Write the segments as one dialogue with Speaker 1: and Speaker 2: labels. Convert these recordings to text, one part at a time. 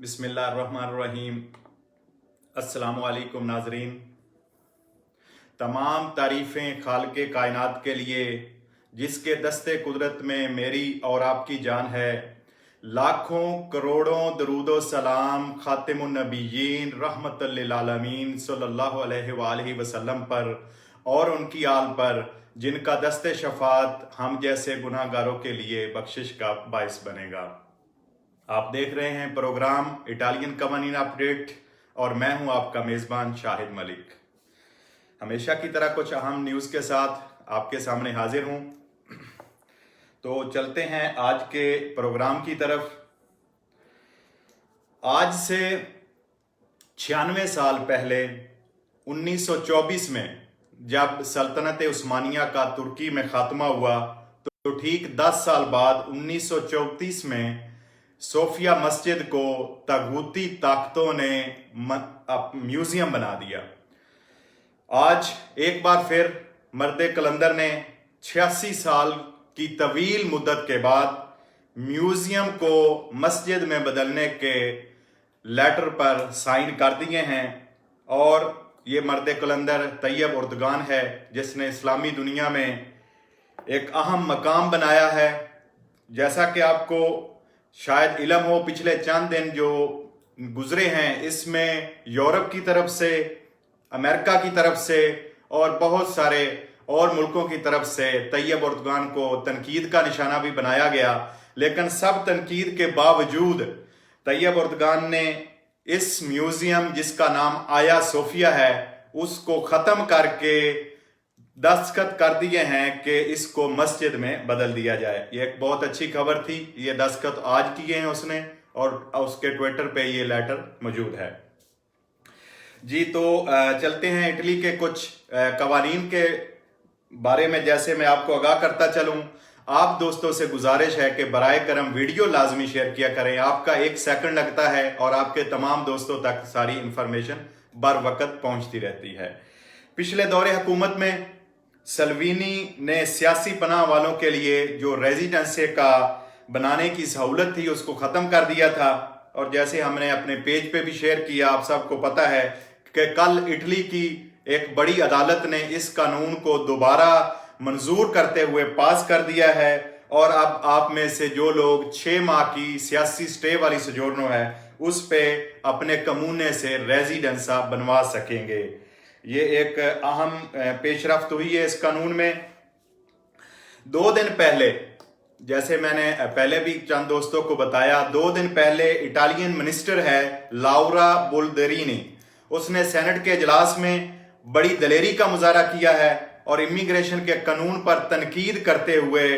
Speaker 1: बिस्मिल्लाहिर्रहमानिर्रहीम। अस्सलामुअलैकुम नाजरीन। तमाम तारीफ़ें खालिक़े कायनात के लिए जिसके दस्ते कुदरत में मेरी और आपकी जान है। लाखों करोड़ों दरूदो सलाम खातिमुन नबीयीन रहमतुल लिल आलमीन सल्लल्लाहु अलैहि वसल्लम पर और उनकी आल पर जिनका दस्ते शफात हम जैसे गुनाहगारों के लिए बख्शिश का बायस बनेगा। आप देख रहे हैं प्रोग्राम इटालियन कवानीन अपडेट और मैं हूं आपका मेज़बान शाहिद मलिक। हमेशा की तरह कुछ अहम न्यूज़ के साथ आपके सामने हाजिर हूं। तो चलते हैं आज के प्रोग्राम की तरफ। आज से 96 साल पहले 1924 में जब सल्तनत उस्मानिया का तुर्की में खात्मा हुआ तो ठीक 10 साल बाद 1934 में सोफिया मस्जिद को तगूती ताकतों ने म्यूजियम बना दिया। आज एक बार फिर मर्द कलंदर ने 86 साल की तवील मुद्दत के बाद म्यूजियम को मस्जिद में बदलने के लेटर पर साइन कर दिए हैं और ये मर्द कलंदर तैयब उर्दगान है जिसने इस्लामी दुनिया में एक अहम मकाम बनाया है। जैसा कि आपको शायद इल्म हो, पिछले चंद दिन जो गुजरे हैं इसमें यूरोप की तरफ से, अमेरिका की तरफ से और बहुत सारे और मुल्कों की तरफ से तैयब उर्दगान को तनकीद का निशाना भी बनाया गया। लेकिन सब तनकीद के बावजूद तैयब उर्दगान ने इस म्यूजियम जिसका नाम आया सोफिया है उसको ख़त्म करके दस्तखत कर दिए हैं कि इसको मस्जिद में बदल दिया जाए। ये एक बहुत अच्छी खबर थी। ये दस्तखत आज किए हैं उसने और उसके ट्विटर पे ये लेटर मौजूद है जी। तो चलते हैं इटली के कुछ कवानीन के बारे में। जैसे मैं आपको आगाह करता चलूं, आप दोस्तों से गुजारिश है कि बराए करम वीडियो लाजमी शेयर किया करें। आपका 1 सेकंड लगता है और आपके तमाम दोस्तों तक सारी इंफॉर्मेशन बर वक्त पहुंचती रहती है। पिछले दौरे हुकूमत में सल्वीनी ने सियासी पनाह वालों के लिए जो रेजिडेंसी का बनाने की सहूलत थी उसको ख़त्म कर दिया था। और जैसे हमने अपने पेज पे भी शेयर किया, आप सबको पता है कि कल इटली की एक बड़ी अदालत ने इस कानून को दोबारा मंजूर करते हुए पास कर दिया है और अब आप में से जो लोग 6 माह की सियासी स्टे वाली सोजोर्नो है उस पे अपने कमूने से रेजिडेंसा बनवा सकेंगे। ये एक अहम पेशरफ्त हुई है इस कानून में। 2 दिन पहले, जैसे मैंने पहले भी चंद दोस्तों को बताया, 2 दिन पहले इटालियन मिनिस्टर है लाउरा बोल्डेरिनी, उसने सेनेट के इजलास में बड़ी दलेरी का मुजाहरा किया है और इमिग्रेशन के कानून पर तनकीद करते हुए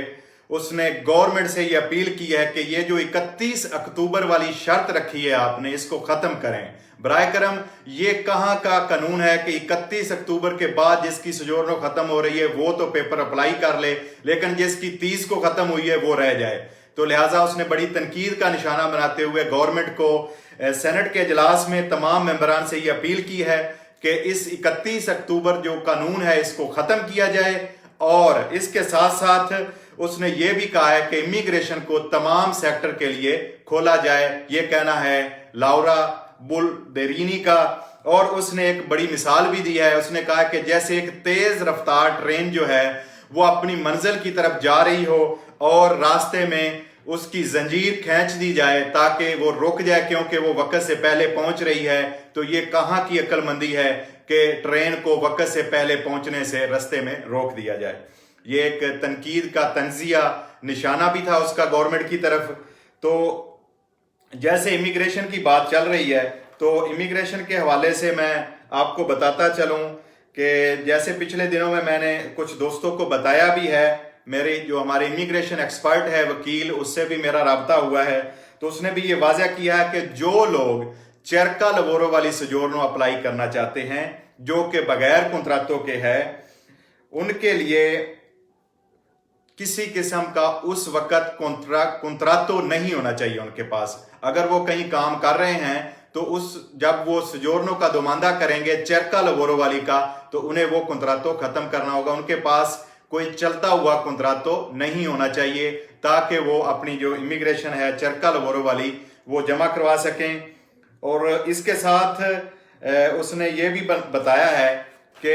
Speaker 1: उसने गवर्नमेंट से ये अपील की है कि ये जो 31 अक्टूबर वाली शर्त रखी है आपने, इसको खत्म करें। बराए करम, ये कहाँ का कानून है कि 31 अक्टूबर के बाद जिसकी सोजोर्नो खत्म हो रही है वो तो पेपर अप्लाई कर ले, लेकिन जिसकी 30 को खत्म हुई है वो रह जाए। तो लिहाजा उसने बड़ी तनकीद का निशाना बनाते हुए गवर्नमेंट को सेनेट के इजलास में तमाम मेंबरान से ये अपील की है कि इस 31 अक्टूबर जो कानून है इसको खत्म किया जाए। और इसके साथ साथ उसने ये भी कहा है कि इमिग्रेशन को तमाम सेक्टर के लिए खोला जाए। ये कहना है लाउरा बोल्डेरिनी का। और उसने एक बड़ी मिसाल भी दी है। उसने कहा कि जैसे एक तेज रफ्तार ट्रेन जो है वो अपनी मंजिल की तरफ जा रही हो और रास्ते में उसकी जंजीर खींच दी जाए ताकि वो रुक जाए क्योंकि वो वक्त से पहले पहुंच रही है। तो ये कहाँ की अक्लमंदी है कि ट्रेन को वक्त से पहले पहुंचने से रास्ते में रोक दिया जाए। ये एक तनकीद का तंजिया निशाना भी था उसका गवर्नमेंट की तरफ। तो जैसे इमिग्रेशन की बात चल रही है तो इमिग्रेशन के हवाले से मैं आपको बताता चलूं कि जैसे पिछले दिनों में मैंने कुछ दोस्तों को बताया भी है, मेरे जो हमारे इमिग्रेशन एक्सपर्ट है वकील, उससे भी मेरा राब्ता हुआ है। तो उसने भी ये वाज़ा किया है कि जो लोग चेरका लवोरो वाली सोजोर्नो अप्लाई करना चाहते हैं जो कि बगैर कुंत्रातों के है, उनके लिए किसी किस्म का उस वक्त कुंत्रातो नहीं होना चाहिए उनके पास। अगर वो कहीं काम कर रहे हैं तो जब वो सोजोर्नो का दोमांदा करेंगे चेरका लवोरो वाली का, तो उन्हें वो कुंत्रातो खत्म करना होगा। उनके पास कोई चलता हुआ कुंत्रातो नहीं होना चाहिए ताकि वो अपनी जो इमिग्रेशन है चेरका लवोरो वाली वो जमा करवा सकें। और इसके साथ उसने ये भी बताया है कि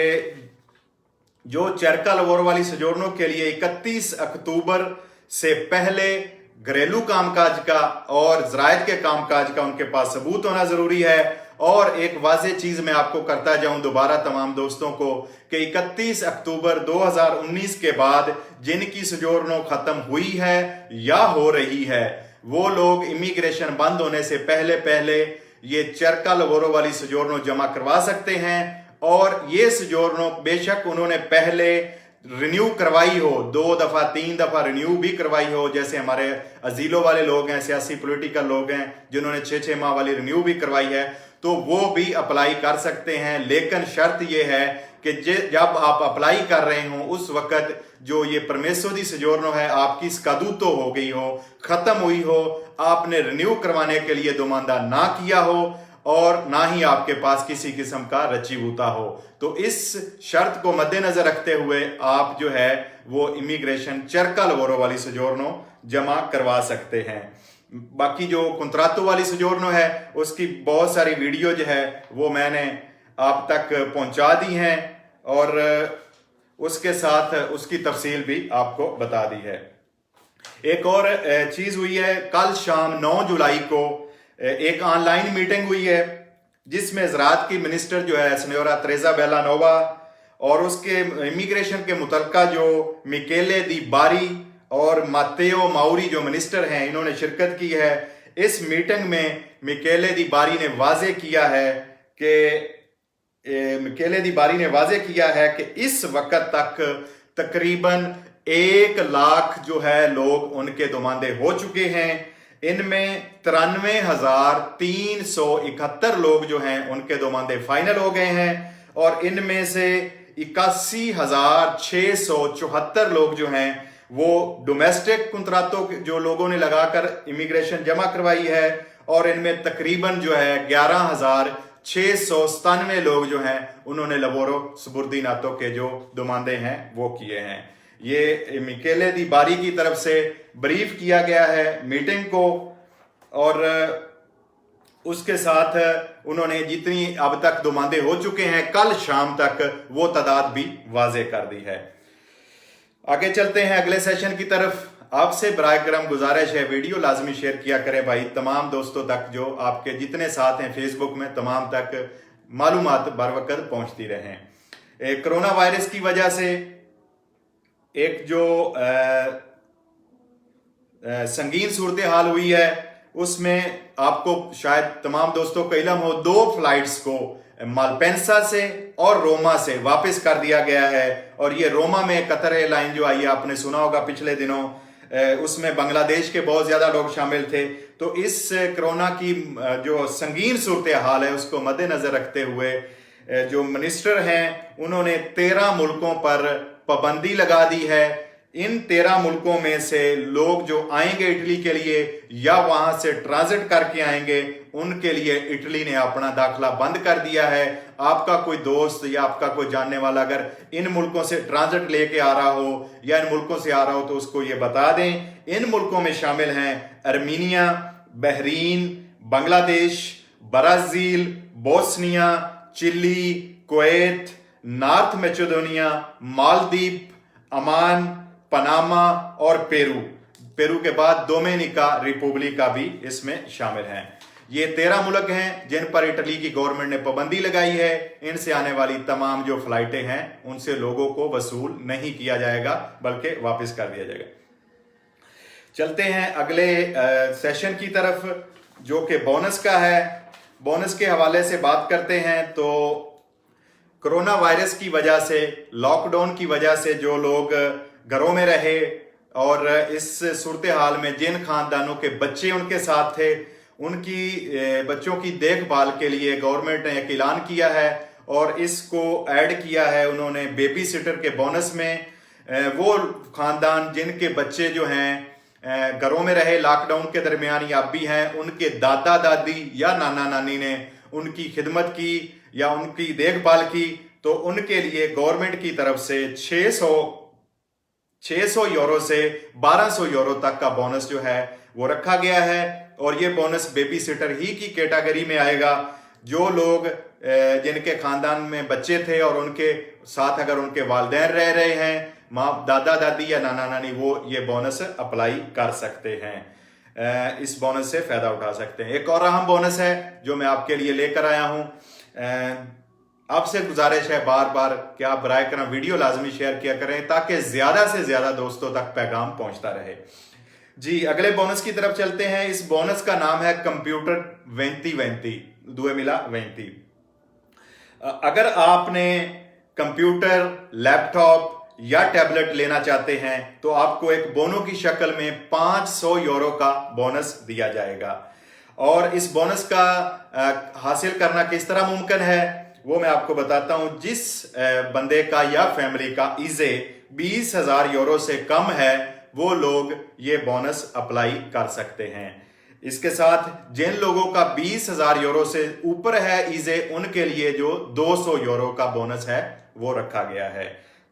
Speaker 1: जो चरका लवोर वाली सोजोर्नो के लिए 31 अक्टूबर से पहले घरेलू कामकाज का और ज़रायत के कामकाज का उनके पास सबूत होना जरूरी है। और एक वाज़ेह चीज मैं आपको करता जाऊं दोबारा तमाम दोस्तों को कि 31 अक्टूबर 2019 के बाद जिनकी सोजोर्नो खत्म हुई है या हो रही है, वो लोग इमिग्रेशन बंद होने से पहले पहले ये चरका लवोरो वाली सोजोर्नो जमा करवा सकते हैं। और ये सोजोर्नो बेशक उन्होंने पहले रिन्यू करवाई हो, 2 दफा 3 दफा रिन्यू भी करवाई हो, जैसे हमारे अजीलों वाले लोग हैं, सियासी पॉलिटिकल लोग हैं जिन्होंने 6-6 माह वाली रिन्यू भी करवाई है, तो वो भी अप्लाई कर सकते हैं। लेकिन शर्त यह है कि जब आप अप्लाई कर रहे हो उस वक्त जो ये परमेसो दी सोजोर्नो है आपकी स्कादूतो हो गई हो, खत्म हुई हो, आपने रिन्यू करवाने के लिए दोमांदा ना किया हो और ना ही आपके पास किसी किस्म का रचीबूता हो। तो इस शर्त को मद्देनजर रखते हुए आप जो है वो इमिग्रेशन चरका लवोरो वाली सोजोर्नो जमा करवा सकते हैं। बाकी जो कुंत्रातो वाली सोजोर्नो है उसकी बहुत सारी वीडियो जो है वो मैंने आप तक पहुंचा दी हैं और उसके साथ उसकी तफसील भी आपको बता दी है। एक और चीज हुई है, कल शाम 9 जुलाई को एक ऑनलाइन मीटिंग हुई है जिसमें ज़राअत की मिनिस्टर जो है सिन्योरा तेरेसा बेलानोवा और उसके इमिग्रेशन के मुतलका जो मिकेले दी बारी और मातेओ माउरी जो मिनिस्टर हैं, इन्होंने शिरकत की है। इस मीटिंग में मिकेले दी बारी ने वाजे किया है कि इस वक्त तक तकरीबन 1 लाख जो है लोग उनके दुमांदे हो चुके हैं। इनमें 93,371 लोग जो हैं उनके दोमांदे फाइनल हो गए हैं और इनमें से 81,674 लोग जो हैं वो डोमेस्टिक कुंत्रातों जो लोगों ने लगाकर इमिग्रेशन जमा करवाई है और इनमें तकरीबन जो है 11,697 लोग जो हैं उन्होंने लवोरो सुबुर्दीनातों के जो दुमांदे हैं वो किए हैं। ये मिकेले दी बारी की तरफ से ब्रीफ किया गया है मीटिंग को और उसके साथ उन्होंने जितनी अब तक दुमांदे हो चुके हैं कल शाम तक वो तादाद भी वाजे कर दी है। आगे चलते हैं अगले सेशन की तरफ। आपसे बराए करम गुजारिश है वीडियो लाजमी शेयर किया करें भाई, तमाम दोस्तों तक जो आपके जितने साथ हैं फेसबुक में तमाम तक मालूमात बर वक्त पहुंचती रहें। कोरोना वायरस की वजह से एक जो संगीन सूरत हाल हुई है उसमें आपको शायद तमाम दोस्तों को इल्म हो, 2 फ्लाइट्स को मालपेंसा से और रोमा से वापस कर दिया गया है। और ये रोमा में कतर एयरलाइन जो आई है आपने सुना होगा पिछले दिनों, उसमें बांग्लादेश के बहुत ज्यादा लोग शामिल थे। तो इस कोरोना की जो संगीन सूरत हाल है उसको मद्देनजर रखते हुए जो मिनिस्टर हैं उन्होंने 13 मुल्कों पर पाबंदी लगा दी है। इन 13 मुल्कों में से लोग जो आएंगे इटली के लिए या वहां से ट्रांजिट करके आएंगे उनके लिए इटली ने अपना दाखिला बंद कर दिया है। आपका कोई दोस्त या आपका कोई जानने वाला अगर इन मुल्कों से ट्रांजिट लेके आ रहा हो या इन मुल्कों से आ रहा हो तो उसको ये बता दें। इन मुल्कों में शामिल हैं Armenia, Bahrain, Bangladesh, Brazil, Bosnia, Chile, Kuwait, North Macedonia, Maldives, Oman, Panama और पेरू के बाद डोमिनिका रिपब्लिका भी इसमें शामिल हैं। ये 13 मुल्क हैं जिन पर इटली की गवर्नमेंट ने पाबंदी लगाई है। इनसे आने वाली तमाम जो फ्लाइटें हैं उनसे लोगों को वसूल नहीं किया जाएगा बल्कि वापस कर दिया जाएगा। चलते हैं अगले सेशन की तरफ जो कि बोनस का है। बोनस के हवाले से बात करते हैं तो कोरोना वायरस की वजह से, लॉकडाउन की वजह से जो लोग घरों में रहे और इस सूरत हाल में जिन खानदानों के बच्चे उनके साथ थे उनकी बच्चों की देखभाल के लिए गवर्नमेंट ने एक ऐलान किया है और इसको ऐड किया है उन्होंने बेबी सिटर के बोनस में। वो खानदान जिनके बच्चे जो हैं घरों में रहे लॉकडाउन के दरमियान या अब भी हैं, उनके दादा दादी या नाना नानी ने उनकी खिदमत की या उनकी देखभाल की, तो उनके लिए गवर्नमेंट की तरफ से 600 600 यूरो से 1200 यूरो तक का बोनस जो है वो रखा गया है। और ये बोनस बेबी सिटर ही की कैटेगरी में आएगा। जो लोग जिनके खानदान में बच्चे थे और उनके साथ अगर उनके वालिदैन रह रहे हैं, माँ दादा दादी या नाना नानी, वो ये बोनस अप्लाई कर सकते हैं, इस बोनस से फायदा उठा सकते हैं। एक और अहम बोनस है जो मैं आपके लिए लेकर आया हूं। आपसे गुजारिश है बार बार कि आप बराए करम वीडियो लाजमी शेयर किया करें ताकि ज्यादा से ज्यादा दोस्तों तक पैगाम पहुंचता रहे। जी, अगले बोनस की तरफ चलते हैं। इस बोनस का नाम है कंप्यूटर वेंती वेंती, दुए मिला वेंती। अगर आपने कंप्यूटर, लैपटॉप या टैबलेट लेना चाहते हैं तो आपको एक बोनो की शक्ल में 500 यूरो का बोनस दिया जाएगा। और इस बोनस का हासिल करना किस तरह मुमकिन है वो मैं आपको बताता हूं। जिस बंदे का या फैमिली का इजे 20,000 यूरो से कम है वो लोग ये बोनस अप्लाई कर सकते हैं। इसके साथ जिन लोगों का 20,000 यूरो से ऊपर है इजे, उनके लिए जो 200 यूरो का बोनस है वो रखा गया है।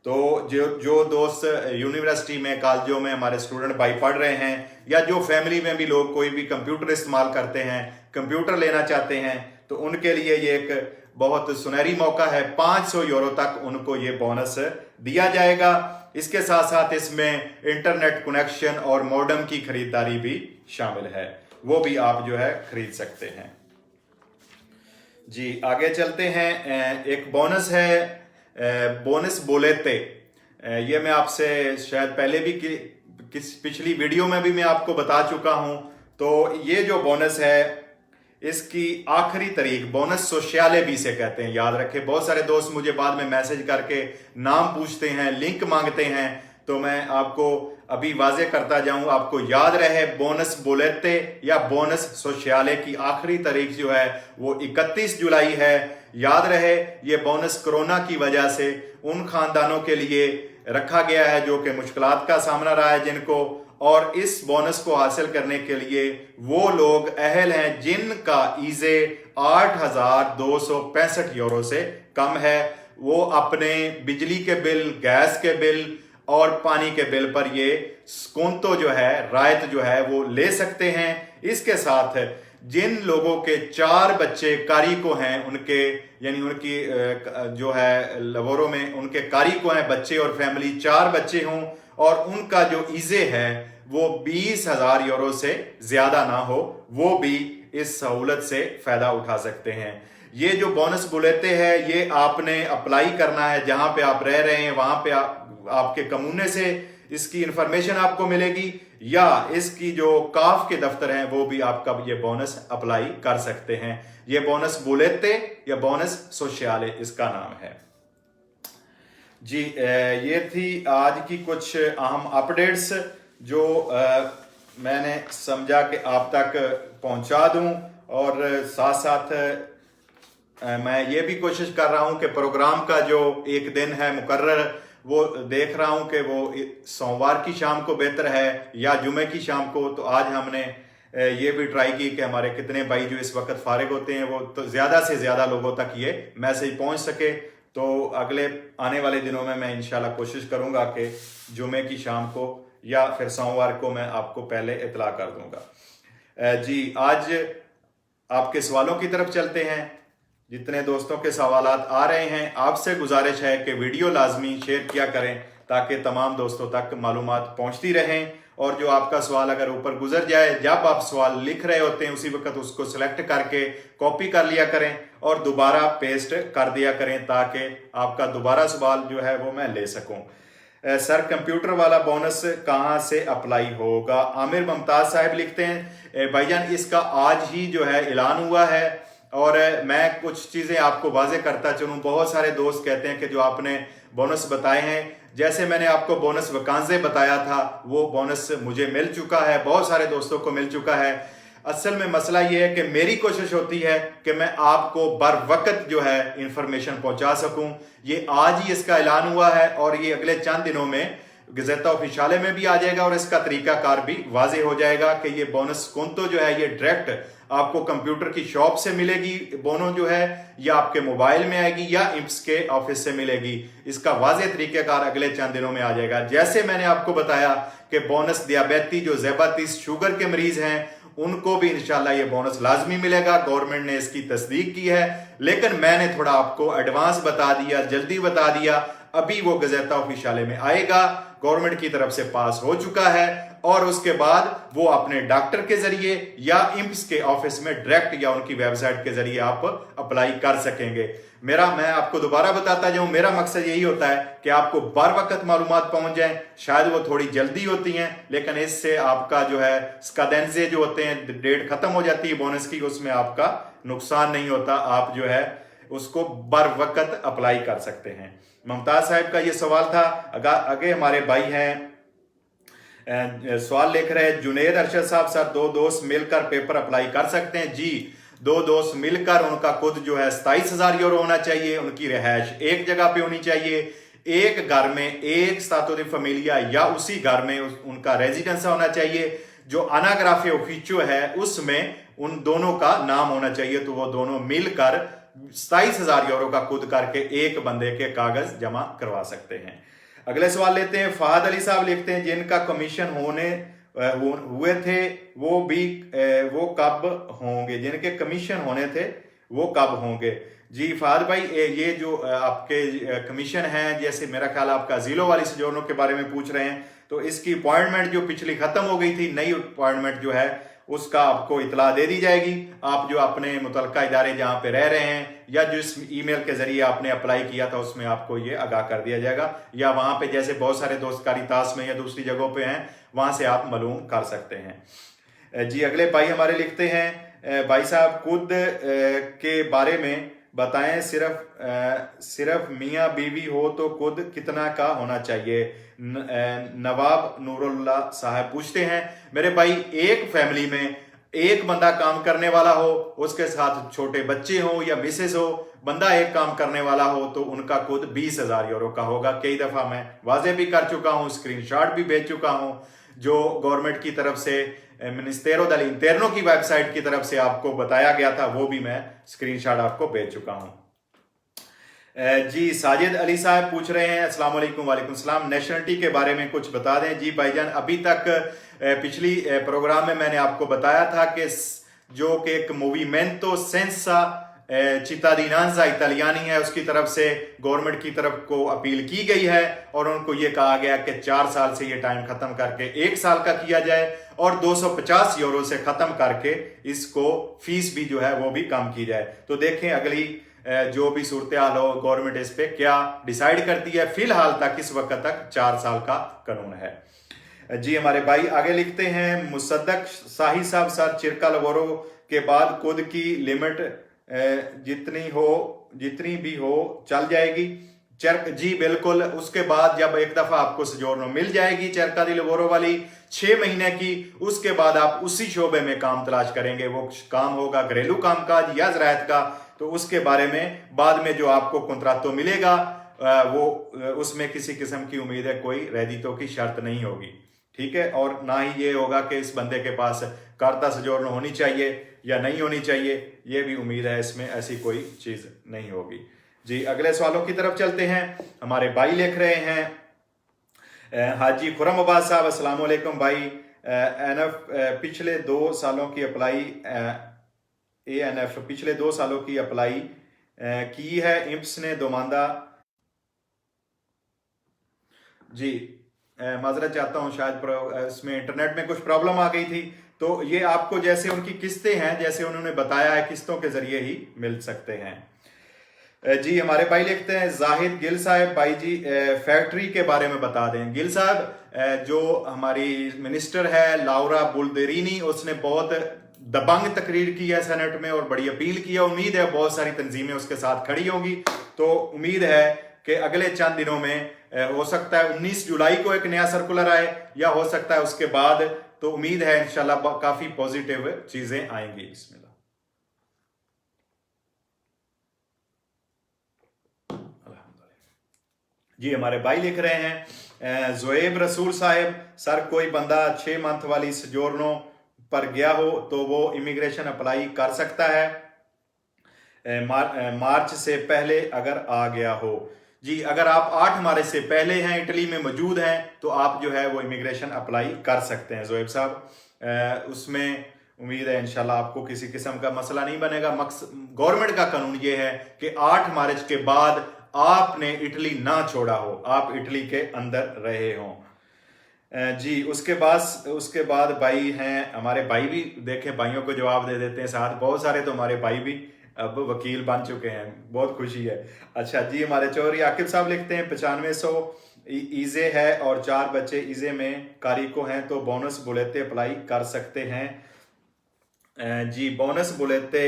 Speaker 1: तो जो दोस्त यूनिवर्सिटी में, कॉलेजों में हमारे स्टूडेंट भाई पढ़ रहे हैं, या जो फैमिली में भी लोग कोई भी कंप्यूटर इस्तेमाल करते हैं, कंप्यूटर लेना चाहते हैं, तो उनके लिए ये एक बहुत सुनहरी मौका है। 500 यूरो तक उनको ये बोनस दिया जाएगा। इसके साथ साथ इसमें इंटरनेट कनेक्शन और मॉडेम की खरीदारी भी शामिल है, वो भी आप जो है खरीद सकते हैं। जी, आगे चलते हैं। एक बोनस है बोनस बोलेते। ये मैं आपसे शायद पहले भी पिछली वीडियो में भी मैं आपको बता चुका हूं। तो ये जो बोनस है इसकी आखिरी तारीख, बोनस सोशियाले भी से कहते हैं, याद रखें। बहुत सारे दोस्त मुझे बाद में मैसेज करके नाम पूछते हैं, लिंक मांगते हैं, तो मैं आपको अभी वाजे करता जाऊं, आपको याद रहे बोनस बोलेते या बोनस सोशियाले की आखिरी तारीख जो है वो 31 जुलाई है। याद रहे ये बोनस कोरोना की वजह से उन खानदानों के लिए रखा गया है जो कि मुश्किलात का सामना रहा है जिनको, और इस बोनस को हासिल करने के लिए वो लोग अहल हैं जिनका इजे 8,265 यूरो से कम है। वो अपने बिजली के बिल, गैस के बिल और पानी के बिल पर ये स्कोंतो जो है, रायत जो है वो ले सकते हैं। इसके साथ जिन लोगों के 4 बच्चे कारी को हैं, उनके यानी उनकी जो है लवोरों में उनके कारी को हैं बच्चे और फैमिली 4 बच्चे हों और उनका जो इजे है वो 20,000 यूरो से ज्यादा ना हो, वो भी इस सहूलत से फायदा उठा सकते हैं। ये जो बोनस बुलेते हैं ये आपने अप्लाई करना है जहां पे आप रह रहे हैं, वहां पे आपके कमूने से इसकी इंफॉर्मेशन आपको मिलेगी, या इसकी जो काफ के दफ्तर हैं वो भी आपका ये बोनस अप्लाई कर सकते हैं। ये बोनस बुलेते या बोनस सोशियाले इसका नाम है। जी, ये थी आज की कुछ अहम अपडेट्स जो मैंने समझा कि आप तक पहुंचा दूं, और साथ साथ मैं ये भी कोशिश कर रहा हूं कि प्रोग्राम का जो एक दिन है मुकर्रर, वो देख रहा हूं कि वो सोमवार की शाम को बेहतर है या जुमे की शाम को। तो आज हमने ये भी ट्राई की कि हमारे कितने भाई जो इस वक्त फारिग होते हैं वो तो ज़्यादा से ज़्यादा लोगों तक ये मैसेज पहुंच सके। तो अगले आने वाले दिनों में मैं इंशाल्लाह कोशिश करूंगा कि जुमे की शाम को या फिर सोमवार को मैं आपको पहले इतला कर दूंगा। जी, आज आपके सवालों की तरफ चलते हैं। जितने दोस्तों के सवालात आ रहे हैं, आपसे गुजारिश है कि वीडियो लाजमी शेयर किया करें ताकि तमाम दोस्तों तक मालूमात पहुंचती रहें। और जो आपका सवाल अगर ऊपर गुजर जाए, जब आप सवाल लिख रहे होते हैं उसी वक्त उसको सिलेक्ट करके कॉपी कर लिया करें और दोबारा पेस्ट कर दिया करें ताकि आपका दोबारा सवाल जो है वो मैं ले सकूं। सर, कंप्यूटर वाला बोनस कहां से अप्लाई होगा? आमिर मुमताज साहब लिखते हैं, भाईजान इसका आज ही जो है ऐलान हुआ है। और मैं कुछ चीजें आपको वाजे करता चलूं। बहुत सारे दोस्त कहते हैं कि जो आपने बोनस बताए हैं, जैसे मैंने आपको बोनस वकांजे बताया था, वो बोनस मुझे मिल चुका है, बहुत सारे दोस्तों को मिल चुका है। असल में मसला ये है कि मेरी कोशिश होती है कि मैं आपको बर वक्त जो है इंफॉर्मेशन पहुंचा सकूं। ये आज ही इसका ऐलान हुआ है और ये अगले चंद दिनों में गज़ेटा ऑफिशियाले में भी आ जाएगा और इसका तरीकाकार भी वाजे हो जाएगा कि ये बोनस कोंतो जो है ये डायरेक्ट आपको कंप्यूटर की शॉप से मिलेगी, बोनो जो है या आपके मोबाइल में आएगी या इंप्स के ऑफिस से मिलेगी। इसका वाजे तरीकाकार अगले चंद दिनों में आ जाएगा। जैसे मैंने आपको बताया कि बोनस दियाबेती जो ज़ेबातीस शुगर के मरीज हैं उनको भी इंशाल्लाह ये बोनस लाजमी मिलेगा, गवर्नमेंट ने इसकी तस्दीक की है। लेकिन मैंने थोड़ा आपको एडवांस बता दिया, जल्दी बता दिया, अभी वो गज़ेटा ऑफिशियाले में आएगा, गवर्नमेंट की तरफ से पास हो चुका है और उसके बाद वो अपने डॉक्टर के जरिए या इंप्स के ऑफिस में डायरेक्ट या उनकी वेबसाइट के जरिए आप अप्लाई कर सकेंगे। मैं आपको दोबारा बताता जाऊं, मेरा मकसद यही होता है कि आपको बर वक्त मालूमात पहुंच जाए। शायद वो थोड़ी जल्दी होती हैं लेकिन इससे आपका जो है स्काडेंजे जो होते हैं, डेट खत्म हो जाती है बोनस की, उसमें आपका नुकसान नहीं होता, आप जो है उसको बर वक्त अप्लाई कर सकते हैं। मुमताज साहब का ये सवाल था। आगे हमारे भाई हैं सवाल लिख रहे हैं जुनेद अरशद साहब, सर 2 दोस्त मिलकर पेपर अप्लाई कर सकते हैं? जी, 2 दोस्त मिलकर उनका खुद जो है 27,000 यूरो होना चाहिए, उनकी रिहायश एक जगह पे होनी चाहिए, एक घर में एक स्तातो दी फैमिलिया या उसी घर में उनका रेजिडेंस होना चाहिए। जो अनाग्राफे ऑफिशियो है उसमें उन दोनों का नाम होना चाहिए, तो वो दोनों मिलकर 27,000 यूरो का खुद करके एक बंदे के कागज जमा करवा सकते हैं। अगले सवाल लेते हैं। फहद अली साहब लिखते हैं जिनका कमीशन हुए थे वो कब होंगे? जिनके कमीशन होने थे वो कब होंगे? जी फहद भाई, ये जो आपके कमीशन हैं, जैसे मेरा ख्याल आपका जीलो वाली सजोनों के बारे में पूछ रहे हैं, तो इसकी अपॉइंटमेंट जो पिछली खत्म हो गई थी, नई अपॉइंटमेंट जो है उसका आपको इतला दे दी जाएगी। आप जो अपने मुतलका इदारे जहां पे रह रहे हैं या जिस ईमेल के जरिए आपने अप्लाई किया था उसमें आपको ये आगाह कर दिया जाएगा, या वहां पे जैसे बहुत सारे दोस्त कारितास में या दूसरी जगहों पे हैं वहां से आप मालूम कर सकते हैं। जी अगले भाई हमारे लिखते हैं भाई साहब खुद के बारे में बताएं, सिर्फ मियाँ बीवी हो तो खुद कितना का होना चाहिए? नवाब नूरुल्लाह साहब पूछते हैं। मेरे भाई, एक फैमिली में एक बंदा काम करने वाला हो, उसके साथ छोटे बच्चे हो या मिसेस हो, बंदा एक काम करने वाला हो तो उनका खुद 20,000 यूरो का होगा। कई दफा मैं वाजे भी कर चुका हूं, स्क्रीनशॉट भी भेज चुका हूं, जो गवर्नमेंट की तरफ से मिनिस्टेरो दल इंटरनो की वेबसाइट की तरफ से आपको बताया गया था, वो भी मैं स्क्रीनशॉट आपको भेज चुका हूं। जी साजिद अली साहब पूछ रहे हैं अस्सलाम वालेकुम। वालेकुम सलाम, नेशनलिटी के बारे में कुछ बता दें। जी भाईजान, अभी तक पिछली प्रोग्राम में मैंने आपको बताया था कि जो कि एक मूवीमेंटो सेंसा चितादिनांजा इतालियानी है, उसकी तरफ से गवर्नमेंट की तरफ को अपील की गई है और उनको ये कहा गया कि 4 साल से ये टाइम खत्म करके 1 साल का किया जाए और 250 यूरो से खत्म करके इसको फीस भी जो है वो भी कम की जाए। तो देखें अगली जो भी सूरत हाल हो, गवर्नमेंट इस पे क्या डिसाइड करती है। फिलहाल तक इस वक्त तक 4 साल का कानून है। जी हमारे भाई आगे लिखते हैं मुसद्दक शाही साहब, सर चिरका लवोरो के बाद खुद की लिमिट जितनी भी हो चल जाएगी? चरक जी बिल्कुल, उसके बाद जब एक दफा आपको सजोरनो मिल जाएगी चरका दी लवोरो वाली 6 महीने की, उसके बाद आप उसी शोबे में काम तलाश करेंगे। वो काम होगा घरेलू कामकाज या ज़राअत का, तो उसके बारे में बाद में जो आपको कॉन्ट्राक्टो मिलेगा वो उसमें किसी किस्म की उम्मीद है कोई रेदितो की शर्त नहीं होगी, ठीक है। और ना ही ये होगा कि इस बंदे के पास कार्ता सजोरनो होनी चाहिए या नहीं होनी चाहिए, ये भी उम्मीद है इसमें ऐसी कोई चीज नहीं होगी। जी अगले सवालों की तरफ चलते हैं। हमारे भाई लिख रहे हैं हाजी खुरम अब्बास साहब, अस्सलाम वालेकुम भाई, एनएफ पिछले 2 सालों की अप्लाई एएनएफ पिछले 2 सालों की अप्लाई की है, इंप्स ने दोमांदा। जी माजरत चाहता हूं, शायद इसमें इंटरनेट में कुछ प्रॉब्लम आ गई थी। तो ये आपको जैसे उनकी किस्तें हैं, जैसे उन्होंने बताया है, किस्तों के जरिए ही मिल सकते हैं। जी हमारे भाई लिखते हैं जाहिद गिल साहब, भाई जी फैक्ट्री के बारे में बता दें। गिल साहब, जो हमारी मिनिस्टर है लाउरा बुल्देरीनी, उसने बहुत दबंग तकरीर की है सेनेट में और बड़ी अपील की है। उम्मीद है बहुत सारी तंजीमें उसके साथ खड़ी होंगी। तो उम्मीद है कि अगले चंद दिनों में हो सकता है 19 जुलाई को एक नया सर्कुलर आए या हो सकता है उसके बाद। तो उम्मीद है इंशाल्लाह काफी पॉजिटिव चीजें आएंगी इसमें। जी हमारे भाई लिख रहे हैं जोएब रसूल साहब, सर कोई बंदा 6 मंथ वाली सजोर्नो पर गया हो तो वो इमिग्रेशन अप्लाई कर सकता है मार्च से पहले अगर आ गया हो? जी अगर आप 8 मार्च से पहले हैं, इटली में मौजूद हैं, तो आप जो है वो इमिग्रेशन अप्लाई कर सकते हैं जोएब साहब। उसमें उम्मीद है इंशाल्लाह आपको किसी किस्म का मसला नहीं बनेगा। गवर्नमेंट का कानून ये है कि 8 मार्च के बाद आपने इटली ना छोड़ा हो, आप इटली के अंदर रहे हों। जी उसके बाद भाई हैं हमारे भाई भी, देखें भाइयों को जवाब दे देते हैं साथ, बहुत सारे तो हमारे भाई भी अब वकील बन चुके हैं, बहुत खुशी है। अच्छा जी हमारे चौधरी आकिब साहब लिखते हैं 9500 ईजे है और 4 बच्चे ईजे में कारिको हैं तो बोनस बुलेते अप्लाई कर सकते हैं? जी बोनस बुलेते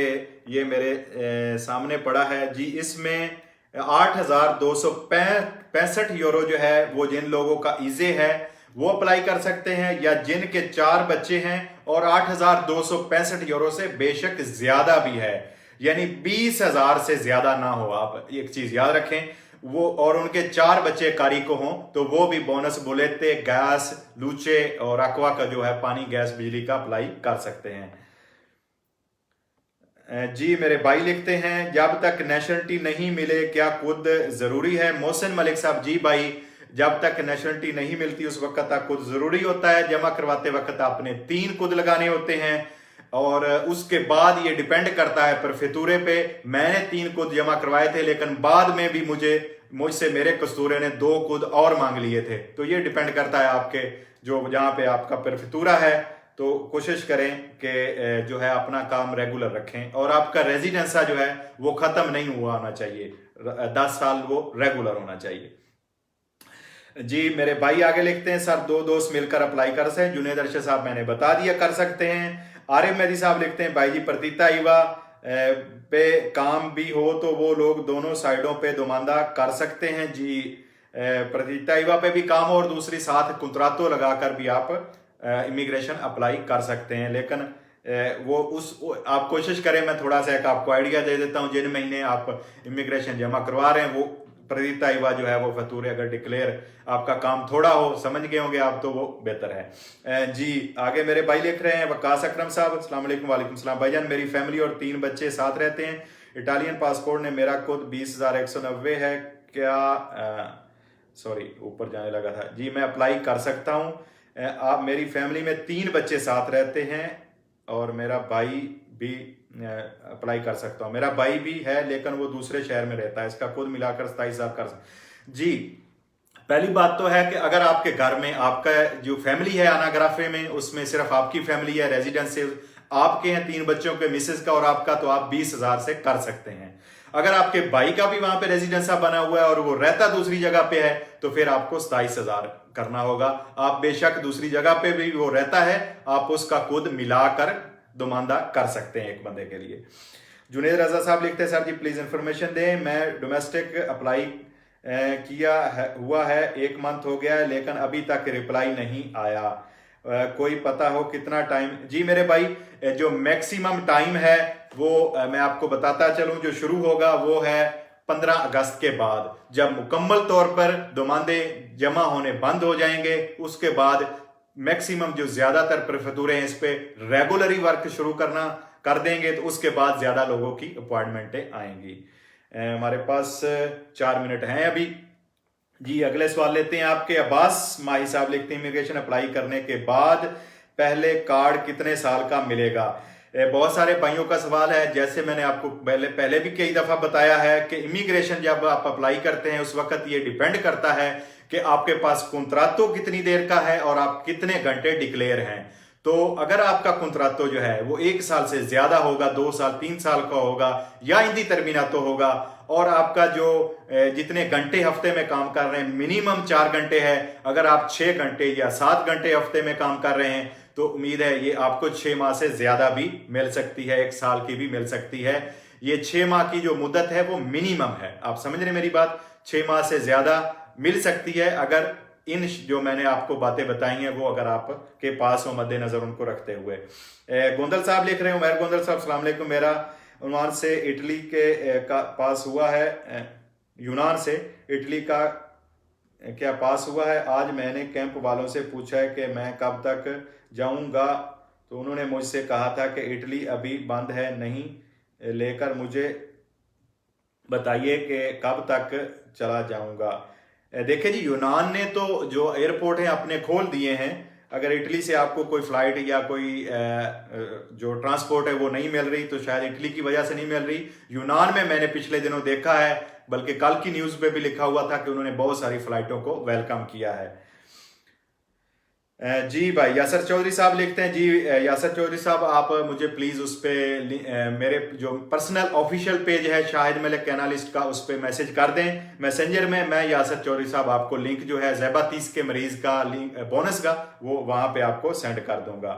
Speaker 1: ये मेरे सामने पड़ा है जी, इसमें 8,265 यूरो जो है वो जिन लोगों का ईजे है वो अप्लाई कर सकते हैं, या जिनके 4 बच्चे हैं और 8,265 यूरो से बेशक ज्यादा भी है, यानी 20,000 से ज्यादा ना हो। आप एक चीज याद रखें, वो और उनके 4 बच्चे कारिको हों तो वो भी बोनस बुलेते, गैस, लूचे और अक्वा का जो है पानी गैस बिजली का अप्लाई कर सकते हैं। जी मेरे भाई लिखते हैं जब तक नेशनलिटी नहीं मिले क्या खुद जरूरी है? मोहसिन मलिक साहब जी भाई, जब तक नेशनलिटी नहीं मिलती उस वक्त तक खुद जरूरी होता है। जमा करवाते वक्त आपने 3 खुद लगाने होते हैं और उसके बाद ये डिपेंड करता है पर फितूरे पे। मैंने 3 खुद जमा करवाए थे लेकिन बाद में भी मुझसे मेरे कस्तूरे ने 2 खुद और मांग लिए थे, तो ये डिपेंड करता है आपके जो जहां पे आपका परफितूरा है। तो कोशिश करें कि जो है अपना काम रेगुलर रखें और आपका रेजिडेंसा जो है वो खत्म नहीं हुआ होना चाहिए, 10 साल वो रेगुलर होना चाहिए। जी मेरे भाई आगे लिखते हैं सर 2 दोस्त मिलकर अप्लाई कर सकते हैं? जुनेद अरशद साहब मैंने बता दिया कर सकते हैं। आरिफ मेहदी साहब लिखते हैं भाई जी प्रतीता ईवा पे काम भी हो तो वो लोग दोनों साइडों पे दुमानदा कर सकते हैं? जी प्रतीता ईवा पे भी काम हो और दूसरी साथ कुंत्रातो लगाकर भी आप इमिग्रेशन अप्लाई कर सकते हैं, लेकिन आप कोशिश करें, मैं थोड़ा सा एक आपको आइडिया दे देता हूं, जिन महीने आप इमिग्रेशन जमा करवा रहे हैं वो प्रतीता ईवा जो है वो फतूरे अगर डिक्लेयर आपका काम थोड़ा हो, समझ गए होंगे आप, तो वो बेहतर है। जी आगे मेरे भाई लिख रहे हैं वकास अकरम साहब, अस्सलाम वालेकुम। वालेकुम सलाम भाईजान, मेरी फैमिली और 3 बच्चे साथ रहते हैं, इटालियन पासपोर्ट ने मेरा खुद 20,190 है, क्या सॉरी ऊपर जाने लगा था जी, मैं अप्लाई कर सकता हूँ? आप मेरी फैमिली में 3 बच्चे साथ रहते हैं और मेरा भाई भी अप्लाई कर सकता हूँ। मेरा भाई भी है लेकिन वो दूसरे शहर में रहता है, इसका खुद मिलाकर 27,000 कर सकते। जी पहली बात तो है कि अगर आपके घर में आपका जो फैमिली है अनाग्राफे में, उसमें सिर्फ आपकी फैमिली है, रेजिडेंस आपके हैं 3 बच्चों के, मिसेस का और आपका, तो आप 20,000 से कर सकते हैं। अगर आपके भाई का भी वहां पे रेजिडेंसा बना हुआ है और वो रहता दूसरी जगह पे है तो फिर आपको 27,000 करना होगा। आप बेशक दूसरी जगह पे भी वो रहता है, आप उसका खुद मिलाकर दुमानदा कर सकते हैं एक बंदे के लिए। जुनेद रजा साहब लिखते हैं सर जी प्लीज इंफॉर्मेशन दें, मैं डोमेस्टिक अप्लाई हुआ है 1 मंथ हो गया है लेकिन अभी तक रिप्लाई नहीं आया, कोई पता हो कितना टाइम? जी मेरे भाई जो मैक्सिमम टाइम है वो मैं आपको बताता चलूं, जो शुरू होगा वो है 15 अगस्त के बाद, जब मुकम्मल तौर पर दुमानदे जमा होने बंद हो जाएंगे। उसके बाद मैक्सिमम जो ज्यादातर प्रफतूरे हैं इस पे रेगुलरी वर्क शुरू कर देंगे, तो उसके बाद ज्यादा लोगों की अपॉइंटमेंटें आएंगी। हमारे पास 4 मिनट हैं अभी। जी अगले सवाल लेते हैं आपके। अब्बास माही साहब लिखते हैं इमिग्रेशन अप्लाई करने के बाद पहले कार्ड कितने साल का मिलेगा? बहुत सारे भाइयों का सवाल है। जैसे मैंने आपको पहले भी कई दफा बताया है कि इमिग्रेशन जब आप अप्लाई करते हैं उस वक्त ये डिपेंड करता है कि आपके पास कुंत्रातो कितनी देर का है और आप कितने घंटे डिक्लेयर हैं। तो अगर आपका कुंत्रातो जो है वो 1 साल से ज्यादा होगा, 2 साल 3 साल का होगा या इंदी टर्मिनातो होगा, और आपका जो जितने घंटे हफ्ते में काम कर रहे हैं मिनिमम 4 घंटे है, अगर आप 6 घंटे या 7 घंटे हफ्ते में काम कर रहे हैं तो उम्मीद है ये आपको 6 माह से ज्यादा भी मिल सकती है, 1 साल की भी मिल सकती है। ये 6 माह की जो मुद्दत है वो मिनिमम है, आप समझ रहे मेरी बात, 6 माह से ज्यादा मिल सकती है अगर इन जो मैंने आपको बातें बताई हैं वो अगर आपके पास हो, मद्देनजर उनको रखते हुए। गोंदल साहब लिख रहे हो, उमैर गोंदल साहब अस्सलाम वालेकुम, मेरा यूनान से इटली के का पास हुआ है, यूनान से इटली का क्या पास हुआ है? आज मैंने कैंप वालों से पूछा है कि मैं कब तक जाऊंगा, तो उन्होंने मुझसे कहा था कि इटली अभी बंद है, नहीं लेकर मुझे बताइए कि कब तक चला जाऊंगा। देखिए जी, यूनान ने तो जो एयरपोर्ट हैं अपने खोल दिए हैं। अगर इटली से आपको कोई फ्लाइट या कोई जो ट्रांसपोर्ट है वो नहीं मिल रही, तो शायद इटली की वजह से नहीं मिल रही। यूनान में मैंने पिछले दिनों देखा है, बल्कि कल की न्यूज़ पे भी लिखा हुआ था कि उन्होंने बहुत सारी फ्लाइटों को वेलकम किया है। जी भाई यासर चौधरी साहब लिखते हैं, जी यासर चौधरी साहब आप मुझे प्लीज़ उस पर मेरे जो पर्सनल ऑफिशियल पेज है शाहिद मलिक एनालिस्ट का, उस पर मैसेज कर दें मैसेंजर में। मैं यासर चौधरी साहब आपको लिंक जो है ज़ैबा 30 के मरीज़ का लिंक बोनस का, वो वहाँ पे आपको सेंड कर दूंगा।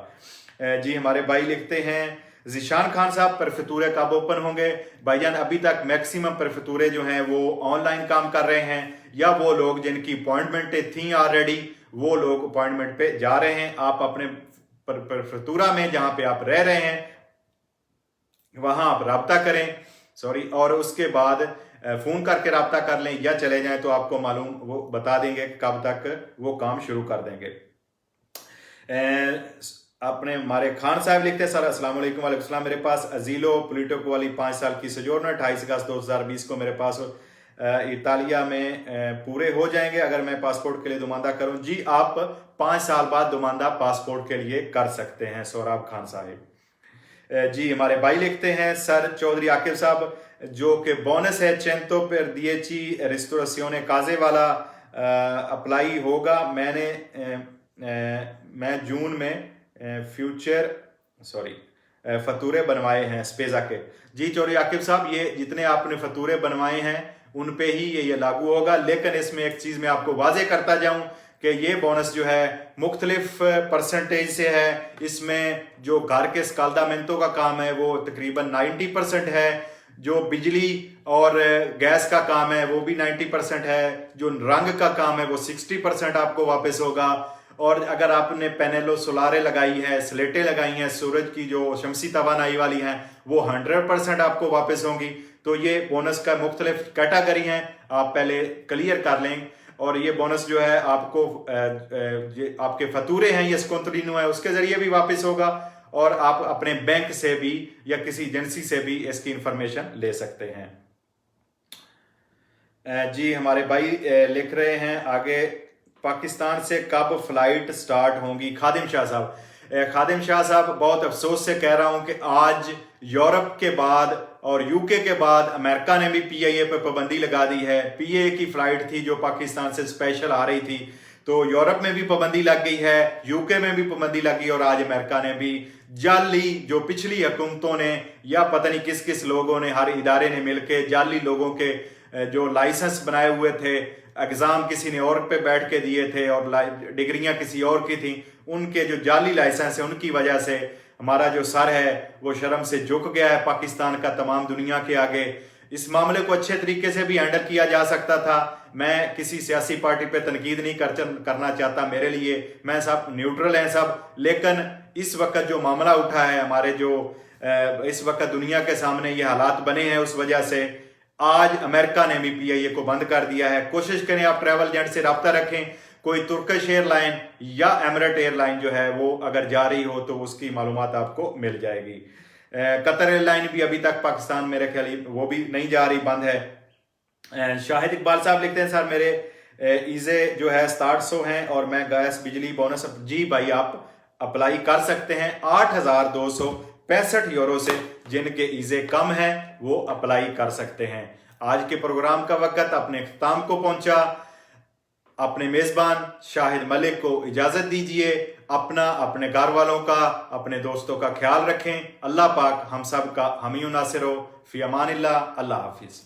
Speaker 1: जी हमारे भाई लिखते हैं जिशान खान साहब, परफतूरे कब ओपन होंगे? भाईजान अभी तक मैक्सिमम परफतूरे जो हैं वो ऑनलाइन काम कर रहे हैं, या वो लोग जिनकी अपॉइंटमेंटें थी ऑलरेडी वो लोग अपॉइंटमेंट पे जा रहे हैं। आप अपने परफतूरा में जहां पे आप रह रहे हैं वहां आप राब्ता करें, और उसके बाद फोन करके राब्ता कर लें या चले जाएं, तो आपको मालूम वो बता देंगे कब तक वो काम शुरू कर देंगे। अपने हमारे खान साहब लिखते हैं, सर अस्सलाम वालेकुम। वालेकुम सलाम। मेरे पास अजीलो पोलिटिको वाली 5 साल की सजोरन 28 अगस्त 2020 को मेरे पास इतालिया में पूरे हो जाएंगे अगर मैं पासपोर्ट के लिए दुमानदा करूं। जी आप 5 साल बाद दुमानदा पासपोर्ट के लिए कर सकते हैं सोहराब खान साहिब। जी हमारे भाई लिखते हैं, सर चौधरी आकिब साहब जो कि बोनस है 100 per 10 रिस्टोरेशियोने काजे वाला अप्लाई होगा। मैं जून में फतूरे बनवाए हैं स्पेजा के। जी चौधरी आकिब साहब, ये जितने आपने फतूरे बनवाए हैं उन पे ही ये लागू होगा, लेकिन इसमें एक चीज मैं आपको वाजे करता जाऊं कि ये बोनस जो है मुख्तलिफ परसेंटेज से है। इसमें जो घर के स्कालदामेंटो का काम है वो तकरीबन 90% है, जो बिजली और गैस का काम है वो भी 90% है, जो रंग का काम है वो 60% आपको वापस होगा, और अगर आपने पैनलों सोलारे लगाई है, स्लेटें लगाई हैं सूरज की जो शमसी तवानाई वाली हैं, वो 100% आपको वापस होंगी। तो ये बोनस का मुख्तलिफ कैटेगरी हैं, आप पहले क्लियर कर लें। और ये बोनस जो है आपको ये आपके फतूरे हैं, ये स्कॉन्त्रीनो है, उसके जरिए भी वापस होगा, और आप अपने बैंक से भी या किसी एजेंसी से भी इसकी इंफॉर्मेशन ले सकते हैं। जी हमारे भाई लिख रहे हैं आगे, पाकिस्तान से कब फ्लाइट स्टार्ट होंगी? खादिम शाह साहब, खादिम शाह साहब बहुत अफसोस से कह रहा हूं कि आज यूरोप के बाद और यूके के बाद अमेरिका ने भी पीआईए पर पाबंदी लगा दी है। पीआईए की फ्लाइट थी जो पाकिस्तान से स्पेशल आ रही थी, तो यूरोप में भी पाबंदी लग गई है, यूके में भी पाबंदी लगी, और आज अमेरिका ने भी जाली जो पिछली हुकूमतों ने या पता नहीं किस किस लोगों ने, हर इदारे ने मिलकर जाली लोगों के जो लाइसेंस बनाए हुए थे, एग्जाम किसी ने और पे बैठ के दिए थे और डिग्रियां किसी और की थी, उनके जो जाली लाइसेंस है उनकी वजह से हमारा जो सर है वो शर्म से झुक गया है पाकिस्तान का तमाम दुनिया के आगे। इस मामले को अच्छे तरीके से भी हैंडल किया जा सकता था। मैं किसी सियासी पार्टी पे तनकीद नहीं करना चाहता, मेरे लिए मैं सब न्यूट्रल हैं सब, लेकिन इस वक्त जो मामला उठा है हमारे जो इस वक्त दुनिया के सामने ये हालात बने हैं, उस वजह से आज अमेरिका ने भी पीआईए को बंद कर दिया है। कोशिश करें आप ट्रैवल एजेंट से रब्ता रखें, कोई तुर्किश एयरलाइन या एमिरेट एयरलाइन जो है वो अगर जा रही हो तो उसकी मालूमात आपको मिल जाएगी। कतर एयरलाइन भी अभी तक पाकिस्तान मेरे ख्याल वो भी नहीं जा रही, बंद है। शाहिद इकबाल साहब लिखते हैं, सर मेरे ईजे जो है 6700 हैं और मैं गैस बिजली बोनस। जी भाई आप अप्लाई कर सकते हैं 8,265 यूरो से, जिनके ईजे कम हैं वो अप्लाई कर सकते हैं। आज के प्रोग्राम का वक्त अपने अख्ताम को पहुंचा। अपने मेजबान शाहिद मलिक को इजाजत दीजिए। अपना, अपने घर वालों का, अपने दोस्तों का ख्याल रखें। अल्लाह पाक हम सब का हामी नासिर हो। फी अमानिल्लाह। अल्लाह हाफिज।